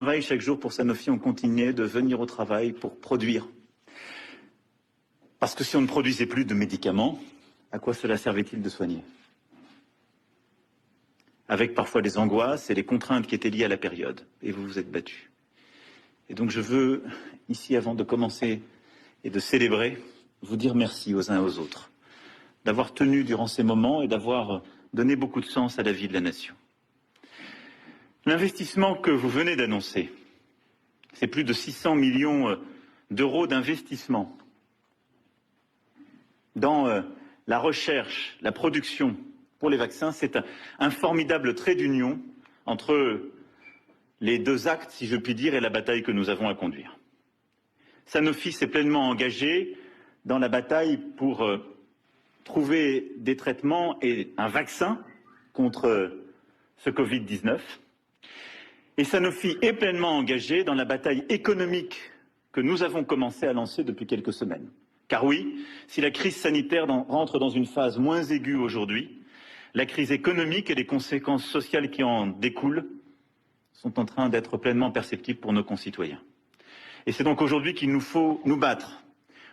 travaille chaque jour pour Sanofi, on continuait de venir au travail pour produire. Parce que si on ne produisait plus de médicaments, à quoi cela servait-il de soigner? Avec parfois les angoisses et les contraintes qui étaient liées à la période. Et vous vous êtes battus. Et donc je veux, ici, avant de commencer et de célébrer, vous dire merci aux uns et aux autres, d'avoir tenu durant ces moments et d'avoir donné beaucoup de sens à la vie de la nation. L'investissement que vous venez d'annoncer, c'est plus de 600 millions d'euros d'investissement dans la recherche, la production pour les vaccins. C'est un formidable trait d'union entre les deux actes, si je puis dire, et la bataille que nous avons à conduire. Sanofi s'est pleinement engagé dans la bataille pour trouver des traitements et un vaccin contre ce Covid-19. Et Sanofi est pleinement engagé dans la bataille économique que nous avons commencé à lancer depuis quelques semaines. Car oui, si la crise sanitaire rentre dans une phase moins aiguë aujourd'hui, la crise économique et les conséquences sociales qui en découlent sont en train d'être pleinement perceptibles pour nos concitoyens. Et c'est donc aujourd'hui qu'il nous faut nous battre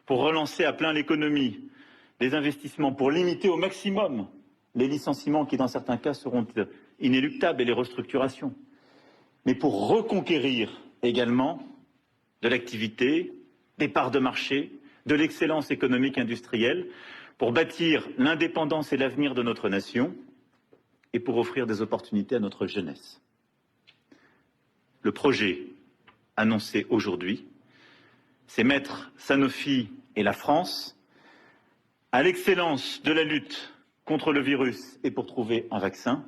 pour relancer à plein l'économie, les investissements, pour limiter au maximum les licenciements qui, dans certains cas, seront inéluctables et les restructurations, mais pour reconquérir également de l'activité, des parts de marché, de l'excellence économique industrielle, pour bâtir l'indépendance et l'avenir de notre nation et pour offrir des opportunités à notre jeunesse. Le projet annoncé aujourd'hui, c'est mettre Sanofi et la France à l'excellence de la lutte contre le virus et pour trouver un vaccin,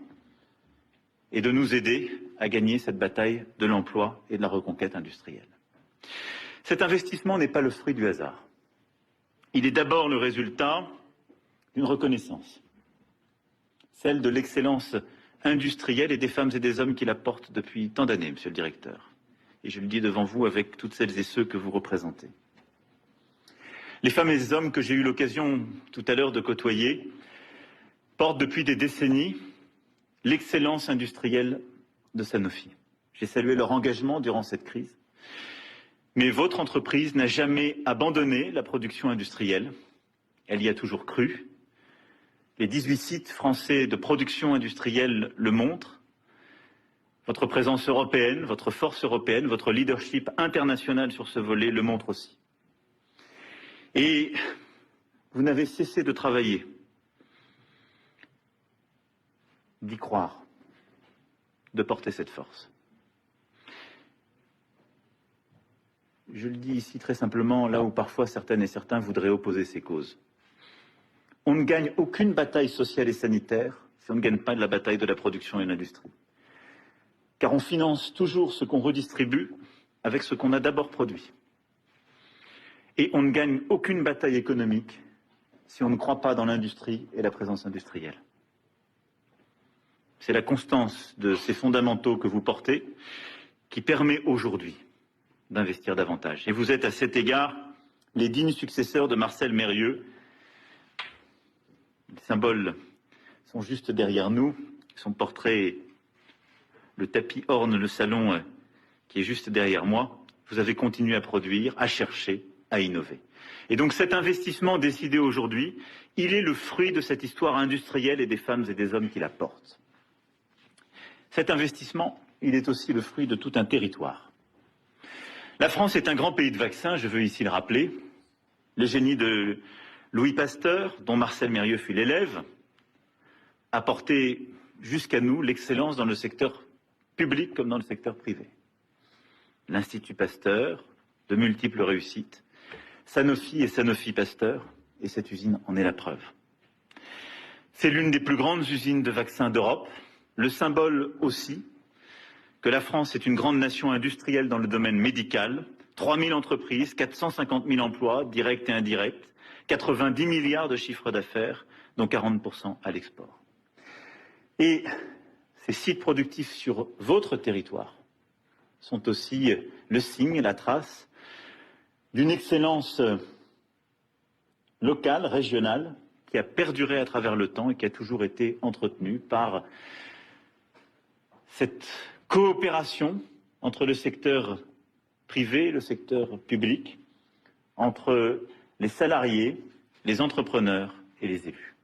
et de nous aider à gagner cette bataille de l'emploi et de la reconquête industrielle. Cet investissement n'est pas le fruit du hasard. Il est d'abord le résultat d'une reconnaissance, celle de l'excellence industrielle et des femmes et des hommes qui la portent depuis tant d'années, Monsieur le Directeur. Et je le dis devant vous avec toutes celles et ceux que vous représentez. Les femmes et les hommes que j'ai eu l'occasion tout à l'heure de côtoyer portent depuis des décennies l'excellence industrielle de Sanofi. J'ai salué leur engagement durant cette crise. Mais votre entreprise n'a jamais abandonné la production industrielle. Elle y a toujours cru. Les 18 sites français de production industrielle le montrent. Votre présence européenne, votre force européenne, votre leadership international sur ce volet le montre aussi. Et vous n'avez cessé de travailler, d'y croire, de porter cette force. Je le dis ici très simplement, là où parfois certaines et certains voudraient opposer ces causes. On ne gagne aucune bataille sociale et sanitaire si on ne gagne pas de la bataille de la production et de l'industrie. Car on finance toujours ce qu'on redistribue avec ce qu'on a d'abord produit. Et on ne gagne aucune bataille économique si on ne croit pas dans l'industrie et la présence industrielle. C'est la constance de ces fondamentaux que vous portez qui permet aujourd'hui d'investir davantage. Et vous êtes à cet égard les dignes successeurs de Marcel Mérieux. Les symboles sont juste derrière nous. Son portrait, le tapis orne le salon qui est juste derrière moi. Vous avez continué à produire, à chercher, à innover. Et donc cet investissement décidé aujourd'hui, il est le fruit de cette histoire industrielle et des femmes et des hommes qui la portent. Cet investissement, il est aussi le fruit de tout un territoire. La France est un grand pays de vaccins, je veux ici le rappeler. Le génie de Louis Pasteur, dont Marcel Mérieux fut l'élève, a porté jusqu'à nous l'excellence dans le secteur public comme dans le secteur privé. L'Institut Pasteur, de multiples réussites, Sanofi et Sanofi Pasteur, et cette usine en est la preuve. C'est l'une des plus grandes usines de vaccins d'Europe, le symbole aussi que la France est une grande nation industrielle dans le domaine médical, 3000 entreprises, 450 000 emplois, directs et indirects, 90 milliards de chiffre d'affaires, dont 40% à l'export. Et ces sites productifs sur votre territoire sont aussi le signe, la trace d'une excellence locale, régionale, qui a perduré à travers le temps et qui a toujours été entretenue par cette coopération entre le secteur privé et le secteur public, entre les salariés, les entrepreneurs et les élus.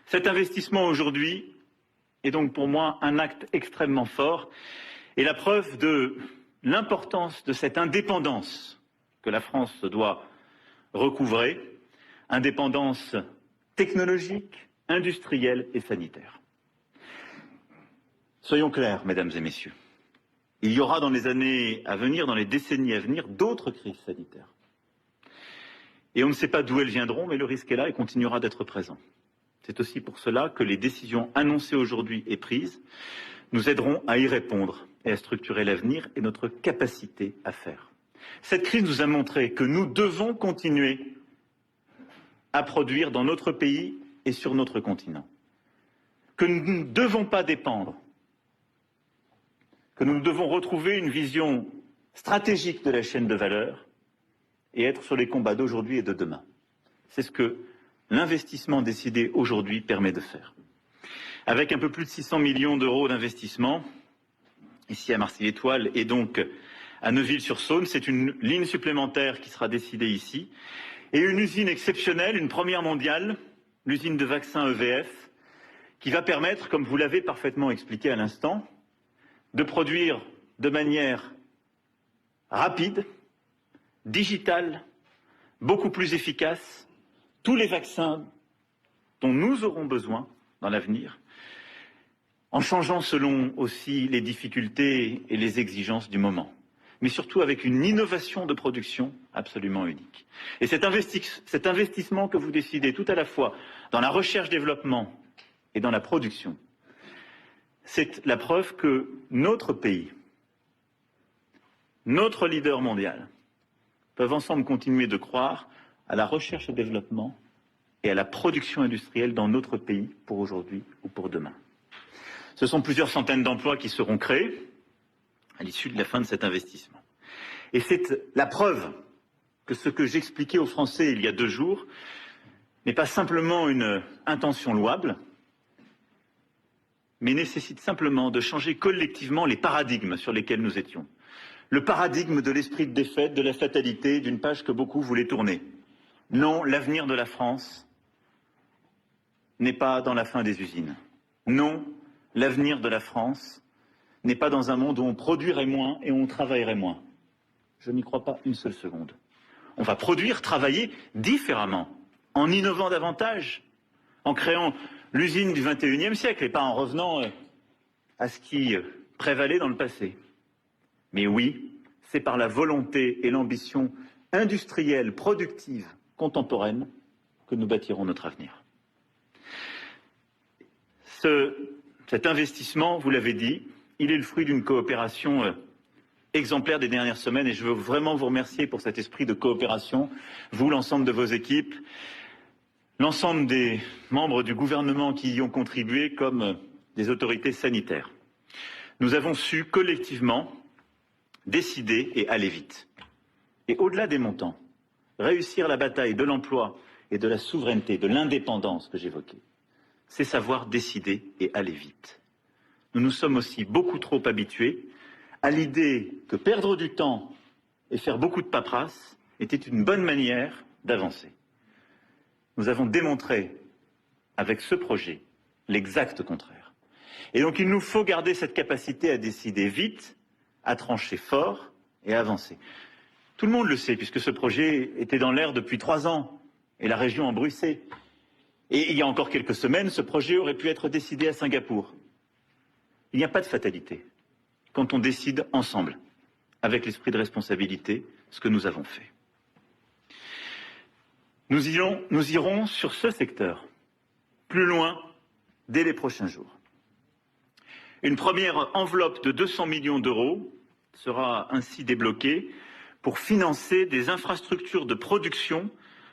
Cet investissement aujourd'hui est donc pour moi un acte extrêmement fort et la preuve de l'importance de cette indépendance que la France doit recouvrer, indépendance technologique, industrielle et sanitaire. Soyons clairs, mesdames et messieurs, il y aura dans les années à venir, dans les décennies à venir, d'autres crises sanitaires. Et on ne sait pas d'où elles viendront, mais le risque est là et continuera d'être présent. C'est aussi pour cela que les décisions annoncées aujourd'hui et prises nous aideront à y répondre et à structurer l'avenir et notre capacité à faire. Cette crise nous a montré que nous devons continuer à produire dans notre pays et sur notre continent, que nous ne devons pas dépendre, que nous devons retrouver une vision stratégique de la chaîne de valeur et être sur les combats d'aujourd'hui et de demain. C'est ce que l'investissement décidé aujourd'hui permet de faire. Avec un peu plus de 600 millions d'euros d'investissement, ici à Marseille-Étoile et donc à Neuville-sur-Saône, c'est une ligne supplémentaire qui sera décidée ici, et une usine exceptionnelle, une première mondiale, l'usine de vaccins EVF, qui va permettre, comme vous l'avez parfaitement expliqué à l'instant, de produire de manière rapide, digitale, beaucoup plus efficace, tous les vaccins dont nous aurons besoin dans l'avenir, en changeant selon aussi les difficultés et les exigences du moment, mais surtout avec une innovation de production absolument unique. Et cet investissement que vous décidez tout à la fois dans la recherche-développement et dans la production, c'est la preuve que notre pays, notre leader mondial, peuvent ensemble continuer de croire à la recherche et développement et à la production industrielle dans notre pays pour aujourd'hui ou pour demain. Ce sont plusieurs centaines d'emplois qui seront créés à l'issue de la fin de cet investissement. Et c'est la preuve que ce que j'expliquais aux Français il y a 2 jours n'est pas simplement une intention louable, mais nécessite simplement de changer collectivement les paradigmes sur lesquels nous étions. Le paradigme de l'esprit de défaite, de la fatalité, d'une page que beaucoup voulaient tourner. Non, l'avenir de la France n'est pas dans la fin des usines. Non, l'avenir de la France n'est pas dans un monde où on produirait moins et où on travaillerait moins. Je n'y crois pas une seule seconde. On va produire, travailler différemment, en innovant davantage, en créant l'usine du XXIe siècle et pas en revenant à ce qui prévalait dans le passé. Mais oui, c'est par la volonté et l'ambition industrielle, productive, contemporaine, que nous bâtirons notre avenir. Cet investissement, vous l'avez dit, il est le fruit d'une coopération exemplaire des dernières semaines et je veux vraiment vous remercier pour cet esprit de coopération, vous, l'ensemble de vos équipes, l'ensemble des membres du gouvernement qui y ont contribué comme des autorités sanitaires. Nous avons su collectivement décider et aller vite. Et au-delà des montants, réussir la bataille de l'emploi et de la souveraineté, de l'indépendance que j'évoquais, c'est savoir décider et aller vite. Nous nous sommes aussi beaucoup trop habitués à l'idée que perdre du temps et faire beaucoup de paperasse était une bonne manière d'avancer. Nous avons démontré avec ce projet l'exact contraire. Et donc il nous faut garder cette capacité à décider vite, à trancher fort et à avancer. Tout le monde le sait, puisque ce projet était dans l'air depuis 3 ans, et la région en bruissait. Et il y a encore quelques semaines, ce projet aurait pu être décidé à Singapour. Il n'y a pas de fatalité quand on décide ensemble, avec l'esprit de responsabilité, ce que nous avons fait. Nous irons sur ce secteur plus loin dès les prochains jours. Une première enveloppe de 200 millions d'euros sera ainsi débloquée pour financer des infrastructures de production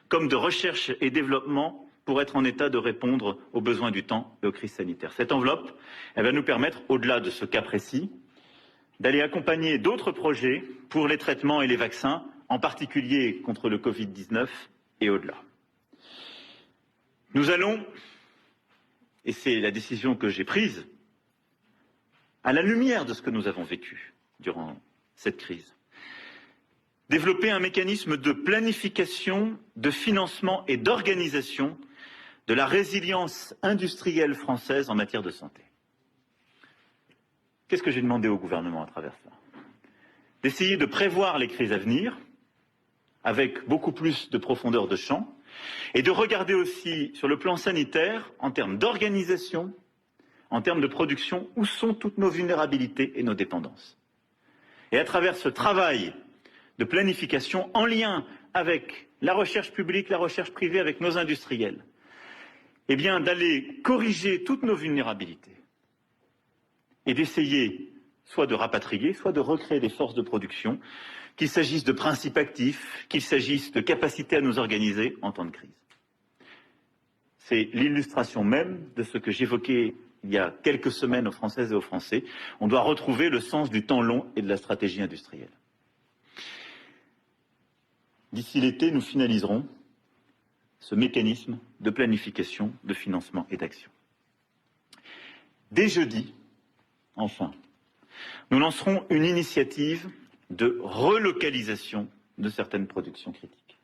comme de recherche et développement pour être en état de répondre aux besoins du temps et aux crises sanitaires. Cette enveloppe, elle va nous permettre, au-delà de ce cas précis, d'aller accompagner d'autres projets pour les traitements et les vaccins, en particulier contre le Covid-19 et au-delà. Nous allons, et c'est la décision que j'ai prise, à la lumière de ce que nous avons vécu durant cette crise. Développer un mécanisme de planification, de financement et d'organisation de la résilience industrielle française en matière de santé. Qu'est-ce que j'ai demandé au gouvernement à travers ça? D'essayer de prévoir les crises à venir, avec beaucoup plus de profondeur de champ, et de regarder aussi sur le plan sanitaire, en termes d'organisation, en termes de production, où sont toutes nos vulnérabilités et nos dépendances. Et à travers ce travail de planification en lien avec la recherche publique, la recherche privée, avec nos industriels, eh bien d'aller corriger toutes nos vulnérabilités et d'essayer soit de rapatrier, soit de recréer des forces de production, qu'il s'agisse de principes actifs, qu'il s'agisse de capacité à nous organiser en temps de crise. C'est l'illustration même de ce que j'évoquais il y a quelques semaines aux Françaises et aux Français. On doit retrouver le sens du temps long et de la stratégie industrielle. D'ici l'été, nous finaliserons ce mécanisme de planification, de financement et d'action. Dès jeudi, enfin, nous lancerons une initiative de relocalisation de certaines productions critiques.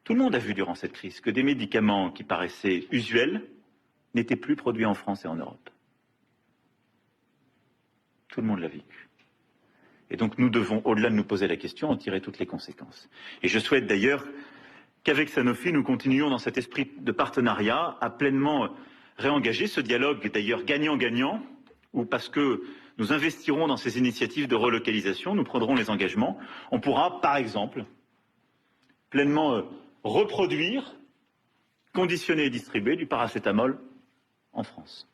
Tout le monde a vu durant cette crise que des médicaments qui paraissaient usuels n'étaient plus produits en France et en Europe. Tout le monde l'a vécu. Et donc nous devons, au-delà de nous poser la question, en tirer toutes les conséquences. Et je souhaite d'ailleurs qu'avec Sanofi, nous continuions dans cet esprit de partenariat à pleinement réengager ce dialogue, d'ailleurs gagnant-gagnant, où parce que nous investirons dans ces initiatives de relocalisation, nous prendrons les engagements, on pourra, par exemple, pleinement reproduire, conditionner et distribuer du paracétamol en France.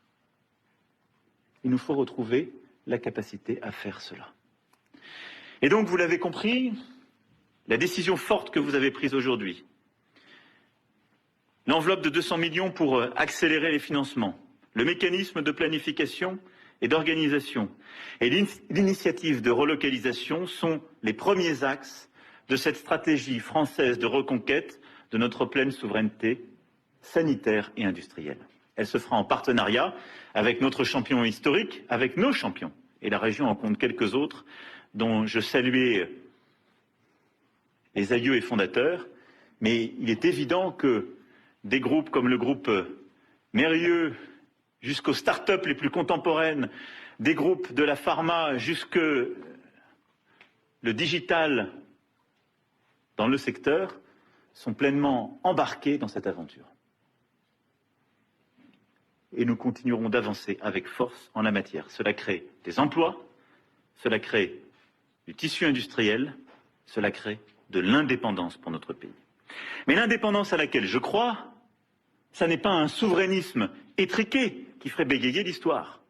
Il nous faut retrouver la capacité à faire cela. Et donc, vous l'avez compris, la décision forte que vous avez prise aujourd'hui, l'enveloppe de 200 millions pour accélérer les financements, le mécanisme de planification et d'organisation et l'initiative de relocalisation sont les premiers axes de cette stratégie française de reconquête de notre pleine souveraineté sanitaire et industrielle. Elle se fera en partenariat avec notre champion historique, avec nos champions. Et la région en compte quelques autres dont je saluais les aïeux et fondateurs. Mais il est évident que des groupes comme le groupe Mérieux, jusqu'aux start-up les plus contemporaines, des groupes de la pharma jusque le digital dans le secteur, sont pleinement embarqués dans cette aventure. Et nous continuerons d'avancer avec force en la matière. Cela crée des emplois, cela crée du tissu industriel, cela crée de l'indépendance pour notre pays. Mais l'indépendance à laquelle je crois, ça n'est pas un souverainisme étriqué qui ferait bégayer l'histoire.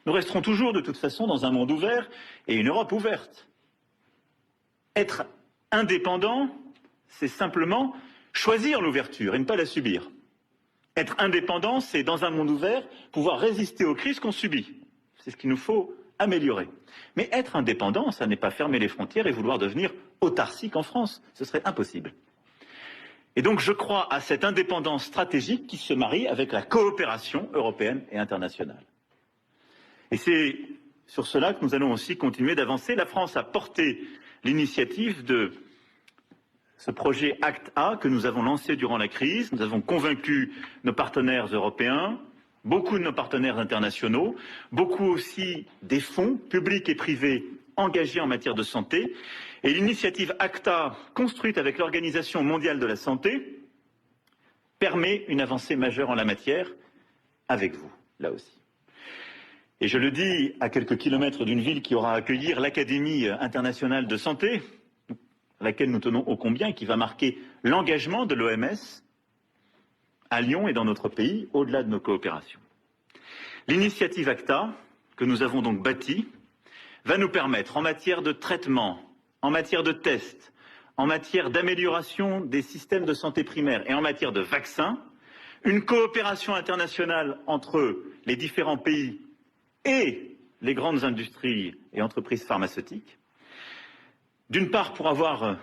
Nous resterons toujours de toute façon dans un monde ouvert et une Europe ouverte. Être indépendant, c'est simplement choisir l'ouverture et ne pas la subir. Être indépendant, c'est dans un monde ouvert pouvoir résister aux crises qu'on subit. C'est ce qu'il nous faut améliorer. Mais être indépendant, ça n'est pas fermer les frontières et vouloir devenir autarcique en France. Ce serait impossible. Et donc je crois à cette indépendance stratégique qui se marie avec la coopération européenne et internationale. Et c'est sur cela que nous allons aussi continuer d'avancer. La France a porté l'initiative de ce projet ACT-A que nous avons lancé durant la crise. Nous avons convaincu nos partenaires européens, beaucoup de nos partenaires internationaux, beaucoup aussi des fonds publics et privés engagés en matière de santé. Et l'initiative ACT-A, construite avec l'Organisation mondiale de la santé, permet une avancée majeure en la matière, avec vous, là aussi. Et je le dis à quelques kilomètres d'une ville qui aura à accueillir l'Académie internationale de santé, à laquelle nous tenons ô combien, et qui va marquer l'engagement de l'OMS à Lyon et dans notre pays, au-delà de nos coopérations. L'initiative ACT-A, que nous avons donc bâtie, va nous permettre, en matière de traitement, en matière de tests, en matière d'amélioration des systèmes de santé primaire et en matière de vaccins, une coopération internationale entre les différents pays et les grandes industries et entreprises pharmaceutiques, d'une part pour avoir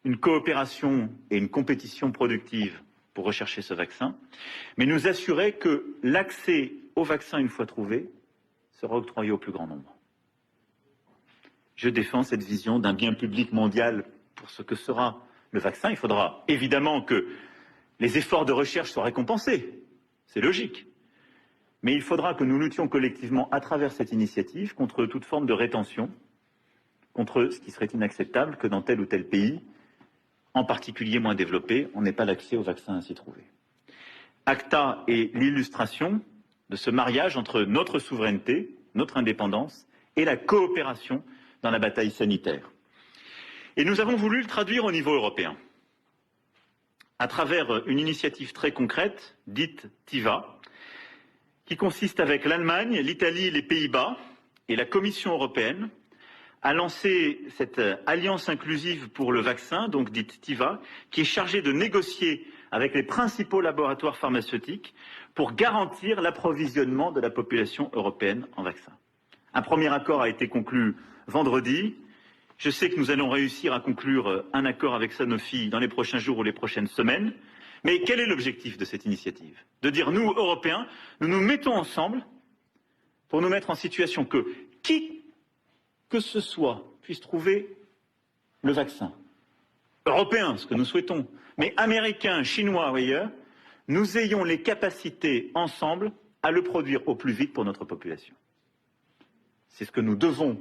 une coopération et une compétition productive pour rechercher ce vaccin, mais nous assurer que l'accès au vaccin, une fois trouvé, sera octroyé au plus grand nombre. Je défends cette vision d'un bien public mondial pour ce que sera le vaccin. Il faudra évidemment que les efforts de recherche soient récompensés. C'est logique. Mais il faudra que nous luttions collectivement à travers cette initiative contre toute forme de rétention, contre ce qui serait inacceptable que dans tel ou tel pays, en particulier moins développé, on n'ait pas l'accès au vaccin ainsi trouvé. ACTA est l'illustration de ce mariage entre notre souveraineté, notre indépendance et la coopération dans la bataille sanitaire. Et nous avons voulu le traduire au niveau européen, à travers une initiative très concrète, dite TIVA, qui consiste avec l'Allemagne, l'Italie, les Pays-Bas et la Commission européenne à lancer cette alliance inclusive pour le vaccin, donc dite TIVA, qui est chargée de négocier avec les principaux laboratoires pharmaceutiques pour garantir l'approvisionnement de la population européenne en vaccins. Un premier accord a été conclu vendredi. Je sais que nous allons réussir à conclure un accord avec Sanofi dans les prochains jours ou les prochaines semaines. Mais quel est l'objectif de cette initiative? De dire, nous, Européens, nous nous mettons ensemble pour nous mettre en situation que qui que ce soit puisse trouver le vaccin. Européen, ce que nous souhaitons, mais américain, chinois ou ailleurs, nous ayons les capacités ensemble à le produire au plus vite pour notre population. C'est ce que nous devons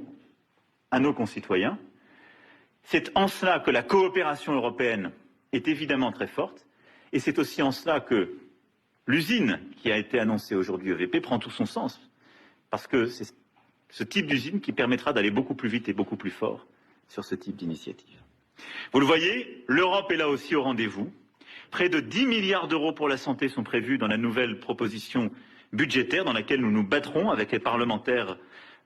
à nos concitoyens. C'est en cela que la coopération européenne est évidemment très forte. Et c'est aussi en cela que l'usine qui a été annoncée aujourd'hui EVP prend tout son sens. Parce que c'est ce type d'usine qui permettra d'aller beaucoup plus vite et beaucoup plus fort sur ce type d'initiative. Vous le voyez, l'Europe est là aussi au rendez-vous. Près de 10 milliards d'euros pour la santé sont prévus dans la nouvelle proposition budgétaire dans laquelle nous nous battrons avec les parlementaires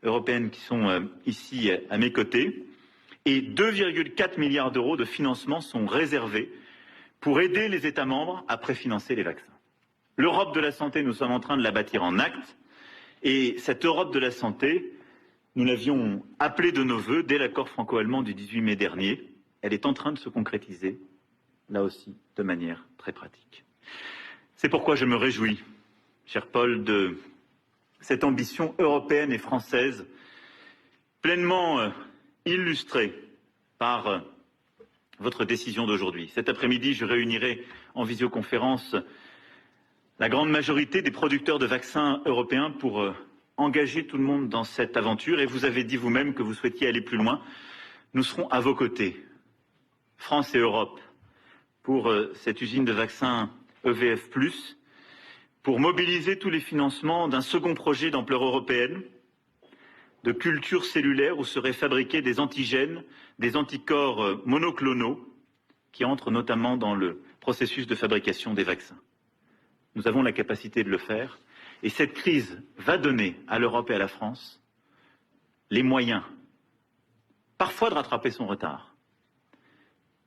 européennes qui sont ici à mes côtés. Et 2,4 milliards d'euros de financement sont réservés pour aider les États membres à préfinancer les vaccins. L'Europe de la santé, nous sommes en train de la bâtir en actes. Et cette Europe de la santé, nous l'avions appelée de nos vœux dès l'accord franco-allemand du 18 mai dernier. Elle est en train de se concrétiser, là aussi, de manière très pratique. C'est pourquoi je me réjouis, cher Paul, de cette ambition européenne et française pleinement illustrée par votre décision d'aujourd'hui. Cet après-midi, je réunirai en visioconférence la grande majorité des producteurs de vaccins européens pour engager tout le monde dans cette aventure. Et vous avez dit vous-même que vous souhaitiez aller plus loin. Nous serons à vos côtés, France et Europe, pour cette usine de vaccins EVF+, pour mobiliser tous les financements d'un second projet d'ampleur européenne, de culture cellulaire où seraient fabriqués des antigènes, des anticorps monoclonaux qui entrent notamment dans le processus de fabrication des vaccins. Nous avons la capacité de le faire et cette crise va donner à l'Europe et à la France les moyens, parfois de rattraper son retard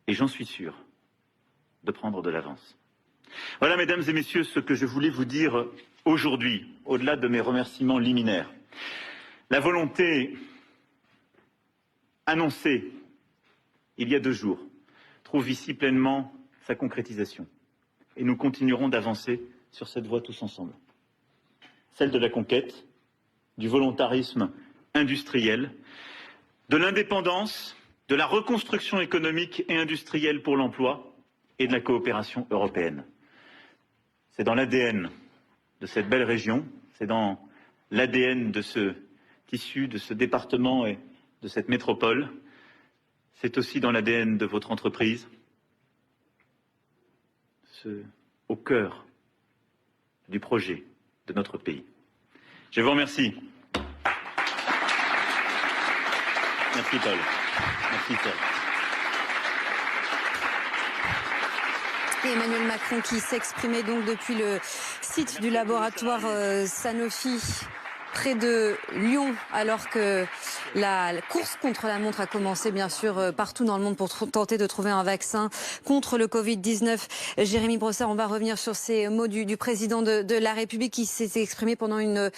et j'en suis sûr, de prendre de l'avance. Voilà, mesdames et messieurs, ce que je voulais vous dire aujourd'hui, au-delà de mes remerciements liminaires. La volonté annoncée il y a 2 jours trouve ici pleinement sa concrétisation. Et nous continuerons d'avancer sur cette voie tous ensemble. Celle de la conquête, du volontarisme industriel, de l'indépendance, de la reconstruction économique et industrielle pour l'emploi et de la coopération européenne. C'est dans l'ADN de cette belle région, c'est dans l'ADN de ce tissu, de ce département et de cette métropole. C'est aussi dans l'ADN de votre entreprise, au cœur du projet de notre pays. Je vous remercie. Merci Paul. Merci Paul. Emmanuel Macron qui s'exprimait donc depuis le site du laboratoire Sanofi près de Lyon, alors que La course contre la montre a commencé bien sûr partout dans le monde pour tenter de trouver un vaccin contre le Covid-19. Jérémy Brossard, on va revenir sur ces mots du président de la République qui s'est exprimé pendant une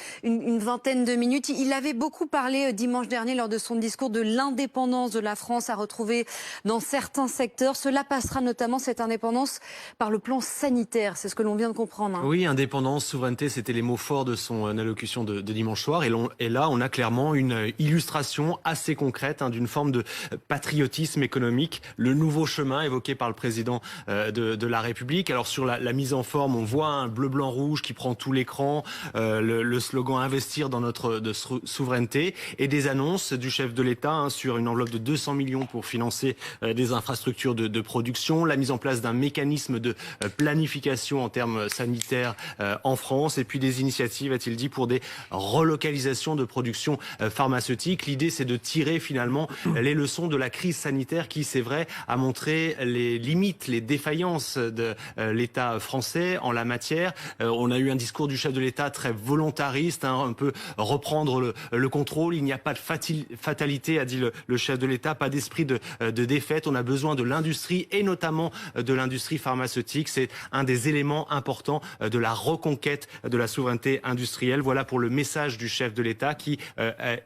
vingtaine de minutes. Il avait beaucoup parlé dimanche dernier lors de son discours de l'indépendance de la France à retrouver dans certains secteurs. Cela passera notamment, cette indépendance, par le plan sanitaire. C'est ce que l'on vient de comprendre. Oui, indépendance, souveraineté, c'était les mots forts de son allocution de dimanche soir. Et là, on a clairement une illustration assez concrète d'une forme de patriotisme économique. Le nouveau chemin évoqué par le président de la République. Alors sur la mise en forme, on voit un bleu, blanc, rouge qui prend tout l'écran. Le slogan « Investir dans notre souveraineté » et des annonces du chef de l'État sur une enveloppe de 200 millions pour financer des infrastructures de production, la mise en place d'un mécanisme de planification en termes sanitaires en France et puis des initiatives, a-t-il dit, pour des relocalisations de production pharmaceutique. L'idée, c'est de tirer finalement les leçons de la crise sanitaire qui, c'est vrai, a montré les limites, les défaillances de l'État français en la matière. On a eu un discours du chef de l'État très volontariste, un peu reprendre le contrôle. Il n'y a pas de fatalité, a dit le chef de l'État, pas d'esprit de défaite. On a besoin de l'industrie et notamment de l'industrie pharmaceutique. C'est un des éléments importants de la reconquête de la souveraineté industrielle. Voilà pour le message du chef de l'État qui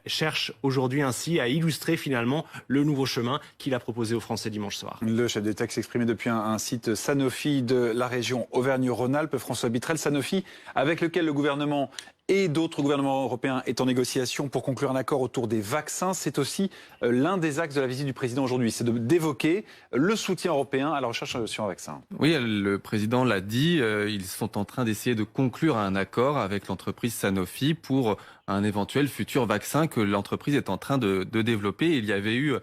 cherche aujourd'hui ainsi à illustrer finalement le nouveau chemin qu'il a proposé aux Français dimanche soir. Le chef d'État qui s'exprimait depuis un site Sanofi de la région Auvergne-Rhône-Alpes, François Bittrel. Sanofi, avec lequel le gouvernement et d'autres gouvernements européens est en négociation pour conclure un accord autour des vaccins. C'est aussi l'un des axes de la visite du président aujourd'hui, c'est d'évoquer le soutien européen à la recherche sur un vaccin. Oui, le président l'a dit, ils sont en train d'essayer de conclure un accord avec l'entreprise Sanofi pour un éventuel futur vaccin que l'entreprise est en train de développer. Il y avait eu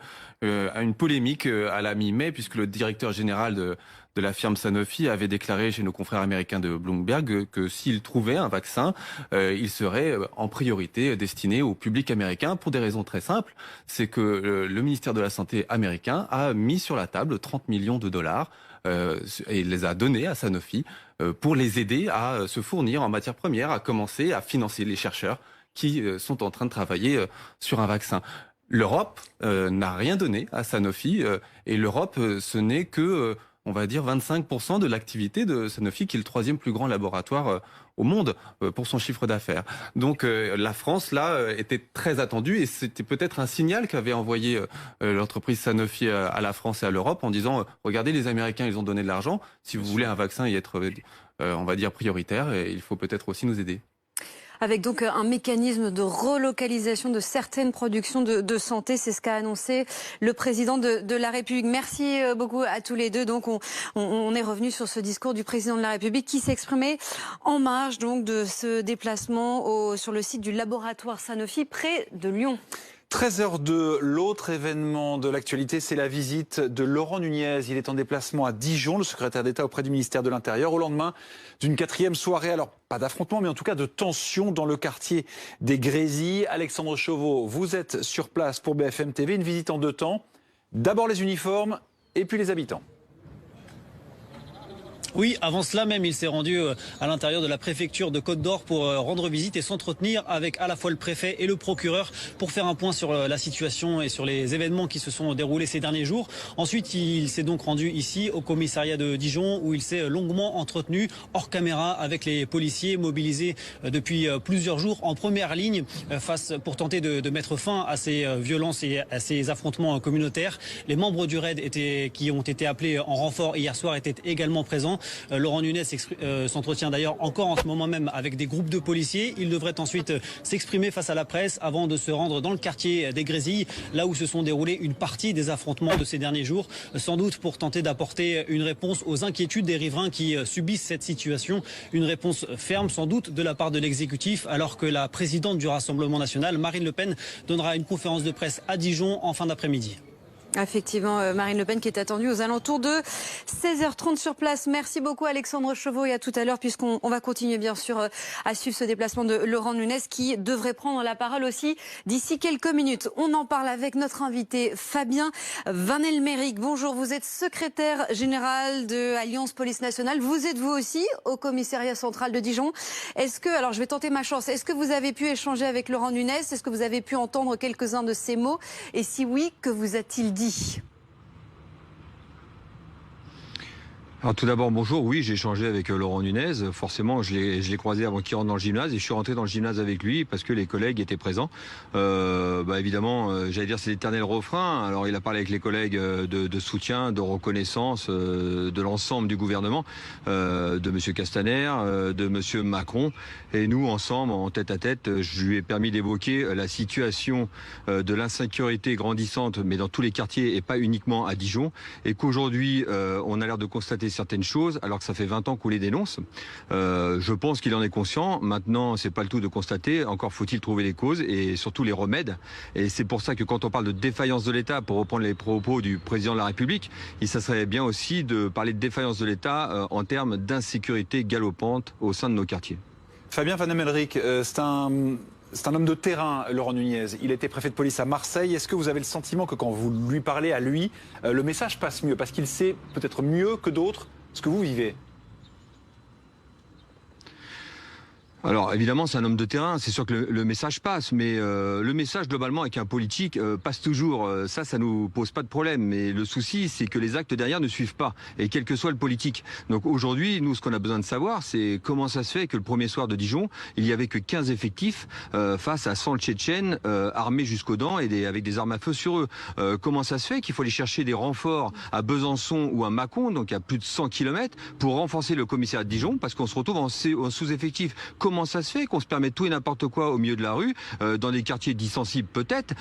une polémique à la mi-mai puisque le directeur général de la firme Sanofi avait déclaré chez nos confrères américains de Bloomberg que s'il trouvait un vaccin, il serait en priorité destiné au public américain pour des raisons très simples. C'est que le ministère de la Santé américain a mis sur la table 30 millions de dollars et les a donnés à Sanofi pour les aider à se fournir en matières premières, à commencer à financer les chercheurs qui sont en train de travailler sur un vaccin. L'Europe n'a rien donné à Sanofi et l'Europe, ce n'est que on va dire 25% de l'activité de Sanofi, qui est le 3e plus grand laboratoire au monde pour son chiffre d'affaires. Donc la France, là, était très attendue et c'était peut-être un signal qu'avait envoyé l'entreprise Sanofi à la France et à l'Europe en disant « Regardez, les Américains, ils ont donné de l'argent. Si vous voulez un vaccin y être, on va dire, prioritaire, il faut peut-être aussi nous aider. » Avec donc un mécanisme de relocalisation de certaines productions de santé. C'est ce qu'a annoncé le président de la République. Merci beaucoup à tous les deux. Donc on est revenu sur ce discours du président de la République qui s'exprimait en marge donc de ce déplacement sur le site du laboratoire Sanofi près de Lyon. 13h02, l'autre événement de l'actualité, c'est la visite de Laurent Nunez. Il est en déplacement à Dijon, le secrétaire d'État auprès du ministère de l'Intérieur, au lendemain d'une 4e soirée. Alors, pas d'affrontement, mais en tout cas de tension dans le quartier des Grésilles. Alexandre Chauveau, vous êtes sur place pour BFM TV. Une visite en 2 temps. D'abord les uniformes et puis les habitants. Oui, avant cela même, il s'est rendu à l'intérieur de la préfecture de Côte d'Or pour rendre visite et s'entretenir avec à la fois le préfet et le procureur pour faire un point sur la situation et sur les événements qui se sont déroulés ces derniers jours. Ensuite, il s'est donc rendu ici au commissariat de Dijon où il s'est longuement entretenu hors caméra avec les policiers mobilisés depuis plusieurs jours en première ligne pour tenter de mettre fin à ces violences et à ces affrontements communautaires. Les membres du RAID qui ont été appelés en renfort hier soir étaient également présents. Laurent Nunez s'entretient d'ailleurs encore en ce moment même avec des groupes de policiers. Il devrait ensuite s'exprimer face à la presse avant de se rendre dans le quartier des Grésilles, là où se sont déroulés une partie des affrontements de ces derniers jours, sans doute pour tenter d'apporter une réponse aux inquiétudes des riverains qui subissent cette situation. Une réponse ferme sans doute de la part de l'exécutif, alors que la présidente du Rassemblement national, Marine Le Pen, donnera une conférence de presse à Dijon en fin d'après-midi. Effectivement, Marine Le Pen qui est attendue aux alentours de 16h30 sur place. Merci beaucoup Alexandre Chevaux et à tout à l'heure puisqu'on va continuer bien sûr à suivre ce déplacement de Laurent Nunez qui devrait prendre la parole aussi d'ici quelques minutes. On en parle avec notre invité Fabien Van Elmerick. Bonjour, vous êtes secrétaire général de Alliance Police Nationale. Vous êtes vous aussi au commissariat central de Dijon. Est-ce que, alors je vais tenter ma chance, est-ce que vous avez pu échanger avec Laurent Nunez? Est-ce que vous avez pu entendre quelques-uns de ses mots? Et si oui, que vous a-t-il dit? Alors tout d'abord, bonjour. Oui, j'ai échangé avec Laurent Nunez. Forcément, je l'ai croisé avant qu'il rentre dans le gymnase et je suis rentré dans le gymnase avec lui parce que les collègues étaient présents. Évidemment, j'allais dire c'est l'éternel refrain. Alors il a parlé avec les collègues de soutien, de reconnaissance de l'ensemble du gouvernement, de Monsieur Castaner, de Monsieur Macron. Et nous, ensemble, en tête à tête, je lui ai permis d'évoquer la situation de l'insécurité grandissante, mais dans tous les quartiers et pas uniquement à Dijon. Et qu'aujourd'hui, on a l'air de constater certaines choses, alors que ça fait 20 ans qu'on les dénonce. Je pense qu'il en est conscient. Maintenant, c'est pas le tout de constater. Encore faut-il trouver les causes et surtout les remèdes. Et c'est pour ça que quand on parle de défaillance de l'État, pour reprendre les propos du président de la République, ça serait bien aussi de parler de défaillance de l'État en termes d'insécurité galopante au sein de nos quartiers. Fabien Van Elmerick, c'est un homme de terrain, Laurent Nunez. Il était préfet de police à Marseille. Est-ce que vous avez le sentiment que quand vous lui parlez à lui, le message passe mieux parce qu'il sait peut-être mieux que d'autres ce que vous vivez? Alors évidemment c'est un homme de terrain, c'est sûr que le message passe, mais le message globalement avec un politique passe toujours, ça nous pose pas de problème, mais le souci c'est que les actes derrière ne suivent pas, et quel que soit le politique. Donc aujourd'hui, nous ce qu'on a besoin de savoir c'est comment ça se fait que le premier soir de Dijon, il y avait que 15 effectifs face à 100 Tchétchènes armés jusqu'aux dents et avec des armes à feu sur eux. Comment ça se fait qu'il faut aller chercher des renforts à Besançon ou à Mâcon, donc à plus de 100 km, pour renforcer le commissariat de Dijon, parce qu'on se retrouve en sous-effectif. Comment ça se fait qu'on se permet tout et n'importe quoi au milieu de la rue, dans des quartiers dits sensibles peut-être,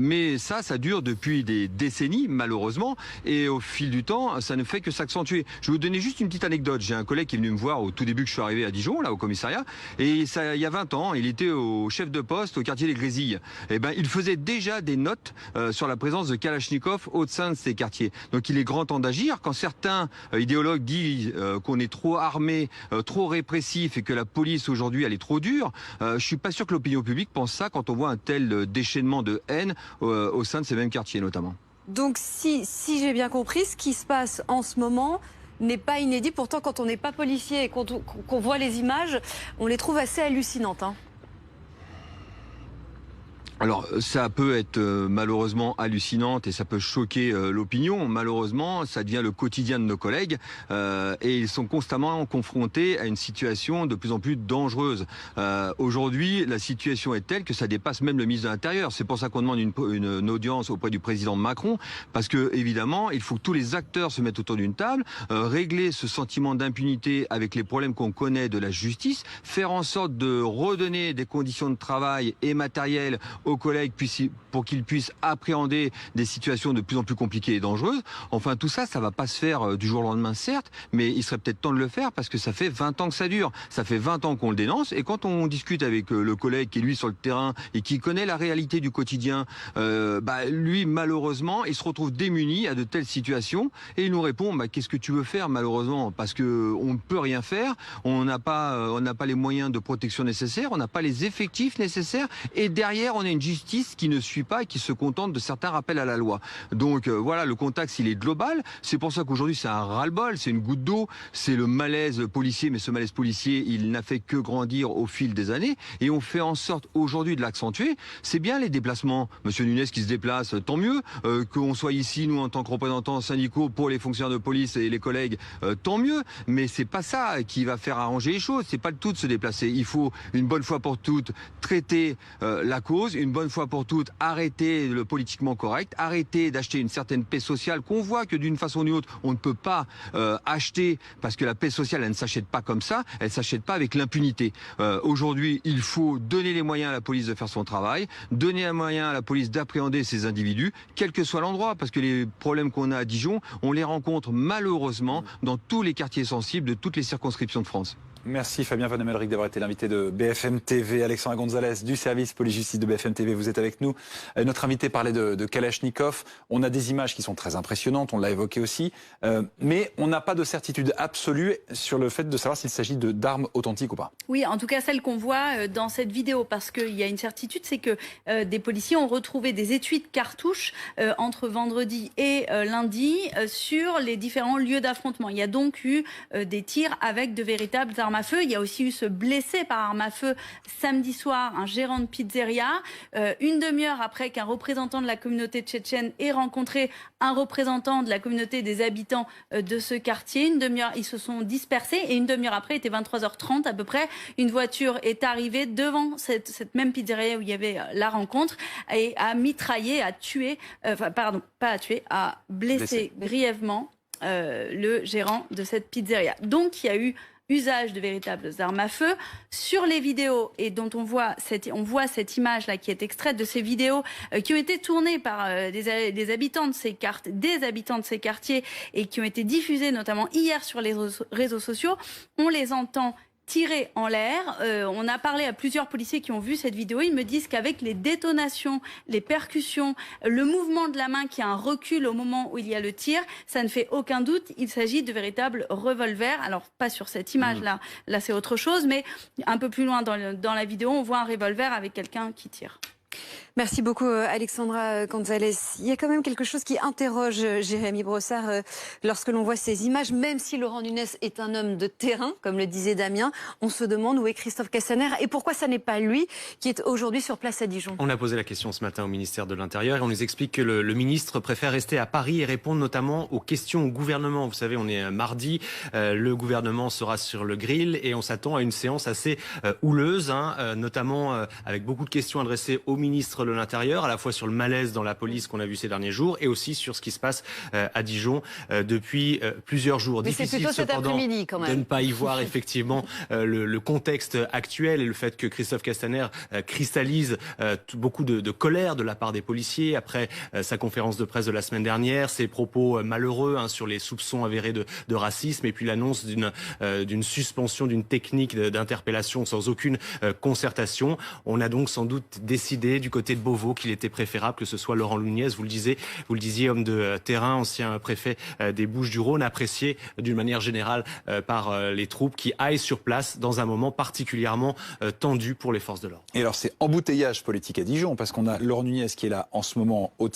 mais ça dure depuis des décennies malheureusement, et au fil du temps, ça ne fait que s'accentuer. Je vais vous donner juste une petite anecdote. J'ai un collègue qui est venu me voir au tout début que je suis arrivé à Dijon, là au commissariat, et ça, il y a 20 ans, il était au chef de poste au quartier des Grésilles. Et ben, il faisait déjà des notes sur la présence de Kalachnikov au sein de ces quartiers. Donc il est grand temps d'agir. Quand certains idéologues disent qu'on est trop armé, trop répressif et que la police aujourd'hui elle est trop dure, je suis pas sûr que l'opinion publique pense ça quand on voit un tel déchaînement de haine au sein de ces mêmes quartiers notamment. Donc si j'ai bien compris, ce qui se passe en ce moment n'est pas inédit. Pourtant, quand on n'est pas policier et qu'on voit les images, on les trouve assez hallucinantes. Alors ça peut être malheureusement hallucinante et ça peut choquer l'opinion. Malheureusement, ça devient le quotidien de nos collègues et ils sont constamment confrontés à une situation de plus en plus dangereuse. Aujourd'hui, la situation est telle que ça dépasse même le ministre de l'Intérieur. C'est pour ça qu'on demande une audience auprès du président Macron, parce que évidemment, il faut que tous les acteurs se mettent autour d'une table, régler ce sentiment d'impunité avec les problèmes qu'on connaît de la justice, faire en sorte de redonner des conditions de travail et matériel aux collègues pour qu'ils puissent appréhender des situations de plus en plus compliquées et dangereuses. Enfin, tout ça, ça va pas se faire du jour au lendemain, certes, mais il serait peut-être temps de le faire parce que ça fait 20 ans que ça dure. Ça fait 20 ans qu'on le dénonce et quand on discute avec le collègue qui est lui sur le terrain et qui connaît la réalité du quotidien, lui, malheureusement, il se retrouve démuni à de telles situations et il nous répond, qu'est-ce que tu veux faire malheureusement? Parce que on ne peut rien faire, on n'a pas les moyens de protection nécessaires, on n'a pas les effectifs nécessaires et derrière, on a une justice qui ne suit pas et qui se contente de certains rappels à la loi. Donc voilà, le contexte il est global. C'est pour ça qu'aujourd'hui c'est un ras-le-bol, c'est une goutte d'eau, c'est le malaise policier, mais ce malaise policier il n'a fait que grandir au fil des années et on fait en sorte aujourd'hui de l'accentuer. C'est bien les déplacements, Monsieur Nunez qui se déplace, tant mieux, qu'on soit ici nous en tant que représentants syndicaux pour les fonctionnaires de police et les collègues, tant mieux, mais c'est pas ça qui va faire arranger les choses, c'est pas le tout de se déplacer. Il faut une bonne fois pour toutes traiter la cause, une bonne fois pour toutes arrêter le politiquement correct, arrêter d'acheter une certaine paix sociale qu'on voit que d'une façon ou d'une autre on ne peut pas acheter parce que la paix sociale elle ne s'achète pas comme ça, elle s'achète pas avec l'impunité. Aujourd'hui il faut donner les moyens à la police de faire son travail, donner les moyens à la police d'appréhender ces individus, quel que soit l'endroit, parce que les problèmes qu'on a à Dijon, on les rencontre malheureusement dans tous les quartiers sensibles de toutes les circonscriptions de France. Merci Fabien Van Emmelrich d'avoir été l'invité de BFM TV. Alexandra Gonzalez du service police-justice de BFM TV, vous êtes avec nous. Notre invité parlait de Kalachnikov. On a des images qui sont très impressionnantes, on l'a évoqué aussi, mais on n'a pas de certitude absolue sur le fait de savoir s'il s'agit d'armes authentiques ou pas. Oui, en tout cas celle qu'on voit dans cette vidéo, parce qu'il y a une certitude, c'est que des policiers ont retrouvé des étuis de cartouches entre vendredi et lundi sur les différents lieux d'affrontement. Il y a donc eu des tirs avec de véritables armes à feu. Il y a aussi eu ce blessé par arme à feu samedi soir, un gérant de pizzeria. Une demi-heure après qu'un représentant de la communauté tchétchène ait rencontré un représentant de la communauté des habitants de ce quartier. Une demi-heure, ils se sont dispersés et une demi-heure après, il était 23h30 à peu près, une voiture est arrivée devant cette même pizzeria où il y avait la rencontre et a mitraillé, a tué, a blessé grièvement le gérant de cette pizzeria. Donc il y a eu usage de véritables armes à feu. Sur les vidéos, et dont on voit cette image-là qui est extraite de ces vidéos qui ont été tournées par des habitants de ces quartiers et qui ont été diffusées notamment hier sur les réseaux sociaux, on les entend tirer en l'air. On a parlé à plusieurs policiers qui ont vu cette vidéo. Ils me disent qu'avec les détonations, les percussions, le mouvement de la main qui a un recul au moment où il y a le tir, ça ne fait aucun doute. Il s'agit de véritables revolvers. Alors, pas sur cette image-là. Là, c'est autre chose. Mais un peu plus loin dans la vidéo, on voit un revolver avec quelqu'un qui tire. Merci beaucoup Alexandra Gonzalez. Il y a quand même quelque chose qui interroge Jérémy Brossard lorsque l'on voit ces images. Même si Laurent Nunez est un homme de terrain, comme le disait Damien, on se demande où est Christophe Castaner et pourquoi ça n'est pas lui qui est aujourd'hui sur place à Dijon. On a posé la question ce matin au ministère de l'Intérieur et on nous explique que le ministre préfère rester à Paris et répondre notamment aux questions au gouvernement. Vous savez, on est mardi, le gouvernement sera sur le grill et on s'attend à une séance assez houleuse, notamment avec beaucoup de questions adressées au ministre de l'Intérieur, à la fois sur le malaise dans la police qu'on a vu ces derniers jours et aussi sur ce qui se passe à Dijon depuis plusieurs jours. Mais c'est plutôt cet après-midi quand même. De ne pas y voir effectivement le contexte actuel et le fait que Christophe Castaner cristallise beaucoup de colère de la part des policiers après sa conférence de presse de la semaine dernière, ses propos malheureux sur les soupçons avérés de racisme et puis l'annonce d'une suspension d'une technique d'interpellation sans aucune concertation. On a donc sans doute décidé du côté de Beauvau qu'il était préférable que ce soit Laurent Nunez, vous le disiez, homme de terrain, ancien préfet des Bouches-du-Rhône, apprécié d'une manière générale par les troupes qui aillent sur place dans un moment particulièrement tendu pour les forces de l'ordre. Et alors c'est embouteillage politique à Dijon parce qu'on a Laurent Nunez qui est là en ce moment au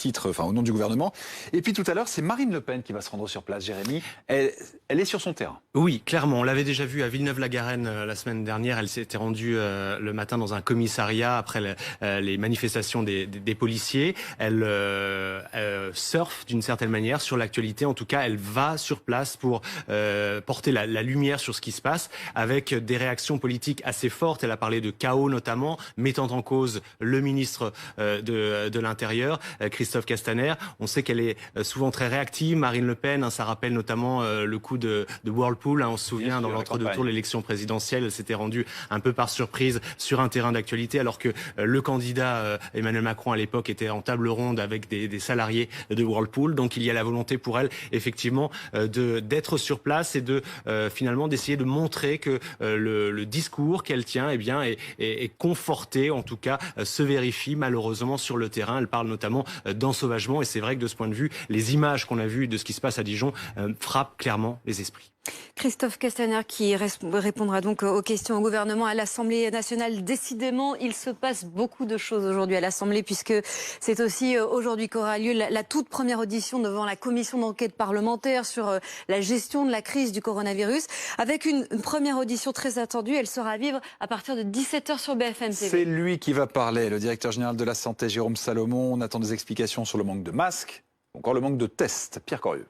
nom du gouvernement. Et puis tout à l'heure c'est Marine Le Pen qui va se rendre sur place, Jérémy. Elle est sur son terrain. Oui, clairement. On l'avait déjà vu à Villeneuve-la-Garenne la semaine dernière. Elle s'était rendue le matin dans un commissariat après les manifestations des policiers. Elle surfe d'une certaine manière sur l'actualité. En tout cas, elle va sur place pour porter la lumière sur ce qui se passe avec des réactions politiques assez fortes. Elle a parlé de chaos notamment, mettant en cause le ministre de l'Intérieur, Christophe Castaner. On sait qu'elle est souvent très réactive. Marine Le Pen, ça rappelle notamment le coup de Whirlpool. On se souvient, dans l'entre-deux-tours de l'élection présidentielle, elle s'était rendue un peu par surprise sur un terrain d'actualité alors que le candidat Emmanuel Macron à l'époque était en table ronde avec des salariés de Whirlpool. Donc il y a la volonté pour elle effectivement d'être sur place et finalement d'essayer de montrer que le discours qu'elle tient est conforté, en tout cas se vérifie malheureusement sur le terrain. Elle parle notamment d'ensauvagement et c'est vrai que de ce point de vue, les images qu'on a vues de ce qui se passe à Dijon frappent clairement les esprits. Christophe Castaner qui répondra donc aux questions au gouvernement à l'Assemblée nationale. Décidément, il se passe beaucoup de choses aujourd'hui à l'Assemblée puisque c'est aussi aujourd'hui qu'aura lieu la toute première audition devant la commission d'enquête parlementaire sur la gestion de la crise du coronavirus. Avec une première audition très attendue, elle sera à vivre à partir de 17h sur BFM TV. C'est lui qui va parler, le directeur général de la Santé, Jérôme Salomon. On attend des explications sur le manque de masques, encore le manque de tests. Pierre Corieux.